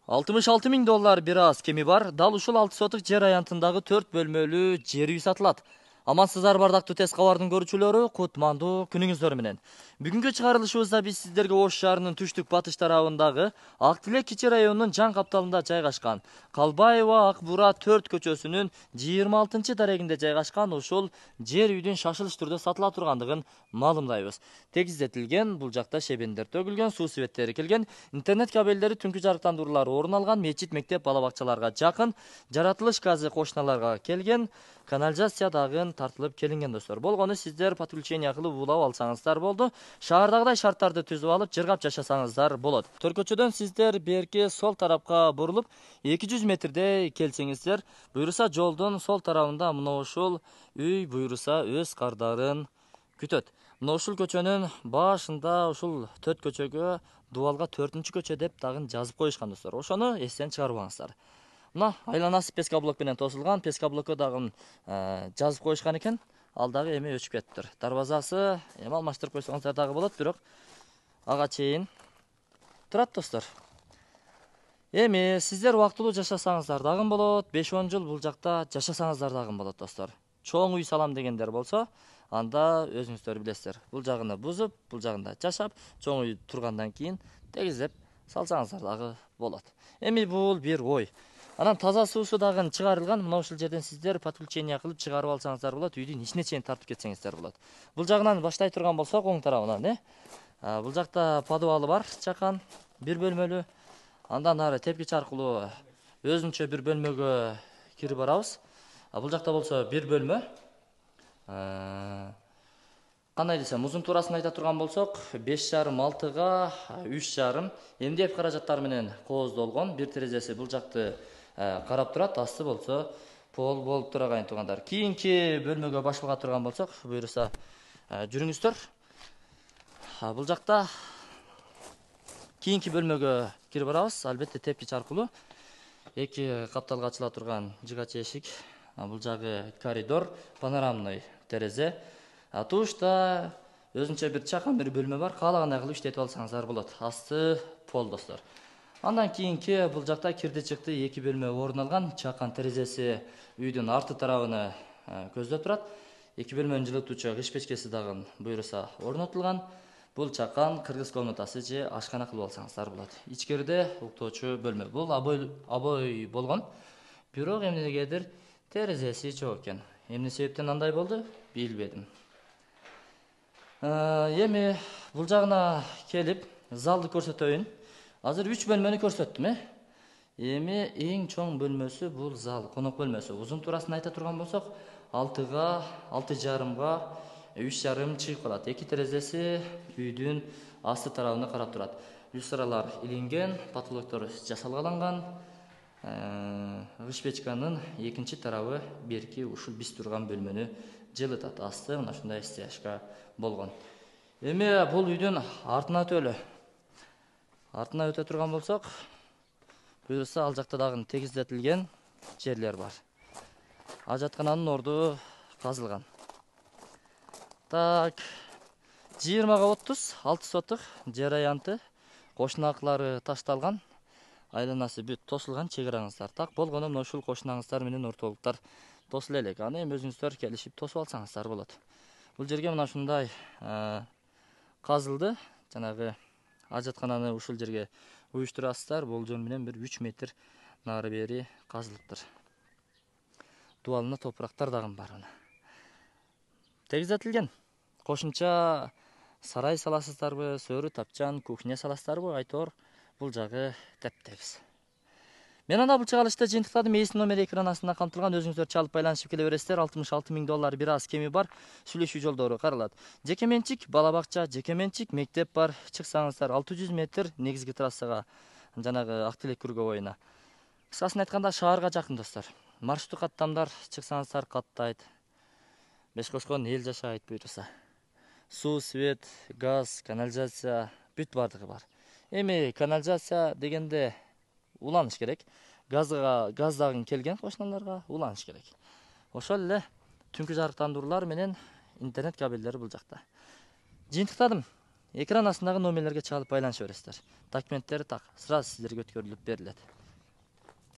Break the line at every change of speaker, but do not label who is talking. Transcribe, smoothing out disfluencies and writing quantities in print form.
$66.000 bir az kemi бар. Дал ушул 6 сотық жер аянтындагы 4 бөлмөлүү жер үй сатылат. Амансыздар бардактуу тез кабардын көрүүчүлөрү, кутмандуу күнүңүздөр менен. Бүгүнкү чыгарылышыбызда биз сиздерге Ош шаарынын түштүк батыш тарабындагы Ак Тилек кичи районунун жан капталында жайгашкан Калбаева Ак Бура 4 көчөсүнүн 26 дарегинде жайгашкан ушул жер үйдүн шашылыш түрдө сатыла тургандыгын маалымдайбыз. Тегиздетилген, бул жакта шебендер төгүлгөн, суу светтери келген, интернет кабелдери, түнкү жарыктандыруулары орун алган, мечит, мектеп, бала бакчаларга жакын, жаратылыш газы кошуналарга келген, канализация дагы тартылып келинген достор. Болгону сиздер подключение кылып улап алсаңыздар болду. Шаардагыдай шарттарды түзүп алып, жыргап жашасаңыздар болот. Төркөчөдөн сиздер берки сол тарапка бурулуп, 200 метрдей келсеңиздер, буйруса жолдун сол тарабында мына ушул үй буйруса өз кардарын күтөт. Мына ушул көчөнүн башында ушул 4 көчөгө дубалга 4-чү көчө деп дагы жазып коюшкан достор. Ошону эстен чыгарбаңыздар. Мына айланасы пескаблок менен тосулган, пескаблокко дагы жазып коюшкан экен. Ал дагы эми өчүп кетиптир. Дарбазасы эми алмаштырып койсоңуздар дагы болот, бирок ага чейин турат достор. Эми сиздер убактылуу жашасаңыздар дагы болот, 5-10 жыл бул жакта жашасаңыздар дагы болот достор. Чоң үй салам дегендер болсо, анда өзүңүздөр билесиздер. Бул жагыны бузуп, бул жагында жашап, чоң үй тургандан кийин тегиздеп салсаңыздар дагы болот. Эми бул бир ой. Анан таза суусу дагы чыгарылган. Мына ушул жерден сиздер подключение кылып чыгарып алсаңыздар болот, үйдүн ичине чейин тартып кетсеңиздер болот. Бул жагынан баштай турган болсок, оң тарабынан, бул жакта подвалы бар, чакан, бир бөлмөлүү. Андан ары тепкич аркылуу өзүнчө бир бөлмөгө кирип барабыз. Бул жакта болсо бир бөлмө. Кандай десем, узун туурасын айта турган болсок, 5,5-6га 3,5. Эмдеп каражаттар менен кооздолгон. Бир терезеси бул жакты карап турат, асты болсо пол болуп тураган туугандар. Кийинки бөлмөгө башылга турган болсок, буйруса жүрүңүздөр. Бул жакта кийинки бөлмөгө кирип барабыз. Албетте тепкич аркылуу эки капталга ачыла турган жыгач эшик. Бул жагы коридор, панорамный терезе. Тушта өзүнчө бир чакан бир бөлмө бар. Каалагандай кылып иштетип алсаңыздар болот. Асты пол достор. Андан кийинки бул жакта кирди чыкты эки бөлмө орун алган. Чакан терезеси үйдүн арты тарабыны көздөп турат. Эки бөлмөнүн жылытуучу кыш печкеси дагы буйруса орнотулган. Бул чакан кыргыз комнатасы же ашкана кылып алсаңыздар болот. Ичкерде уктоочу бөлмө. Бул обой болгон. Бирок эмнегедир терезеси жок экен. Эмне себептен андай болду? Билбедим. Эми бул жагына келип залды көрсөтөйүн. Азыр 3 бөлмөнү көрсөттүм, Эми эң чоң бөлмөсү бул зал, конок бөлмөсү. Узун туурасын айта турган болсок, 6-га, 6,5-га 3,5 чыгып калат. Эки терезеси үйдүн асты тарабына карап турат. Люстралар илинген, потолоктор жасалгаланган. Кыш печканын экинчи тарабы берки ушул биз турган бөлмөнү жылытат. Асты мына ушундай стяжка болгон. Эми бул үйдүн артына өтөлү. Артына өтө турган болсок, буйруса ал жакта дагы тегиздетилген жерлер бар. Ажаткананын орду казылган. Так, 20-га 30, 6 сотық жер аянты, кошунакылары ташталган, айланасы бүт тосулган, чегираңыздар так болгону мына ушул кошунаңыздар менен ортолуктар тосула элек. Аны эми өзүңүздөр келишип тосуп алсаңыздар болот. Бул жерге мына ушундай казылды, жанагы ажаткананы ушул жерге уюштурасыздар. Болжол менен бир 3 метр нары бери казылыптыр. Дуалына топурактар дагы бар. Тегиздетилген. Кошумча сарай саласыздарбы, сөрү тапчан, кухня саласыздарбы, айтор бул жагы тептебиз. Мен анда бул чыгарылышты жыйынтыктадым. Эсин номери экран астында камтылган. Өзүңүздөр чалып байланышып келе бересиздер. $66.000 bir az кеми бар. Сүйлөшүү жолдору каралат. Жеке менчик, бала бакча, жеке менчик, мектеп бар. Чыксаңыздар 600 метр негизги трассага, жанагы Ак Тилек круговойуна. Кыскасын айтканда шаарга жакын достор. Маршруттук каттамдар чыксаңыздар каттайт. Бешкошкон эл жашайт буйруса. Суу, свет, газ, канализация бүт бардыгы бар. Эми канализация дегенде уланыш керек. Газ дагы келген кошуналарга уланыш керек. Ошол эле түнкү жарыктандыруулар менен интернет кабелдери бул жакта. Жыйынтыктадым. Экран астындагы номерлерге чалып байланыша бересиздер. Документтери так, сразу сиздерге өткөрүлүп берилет.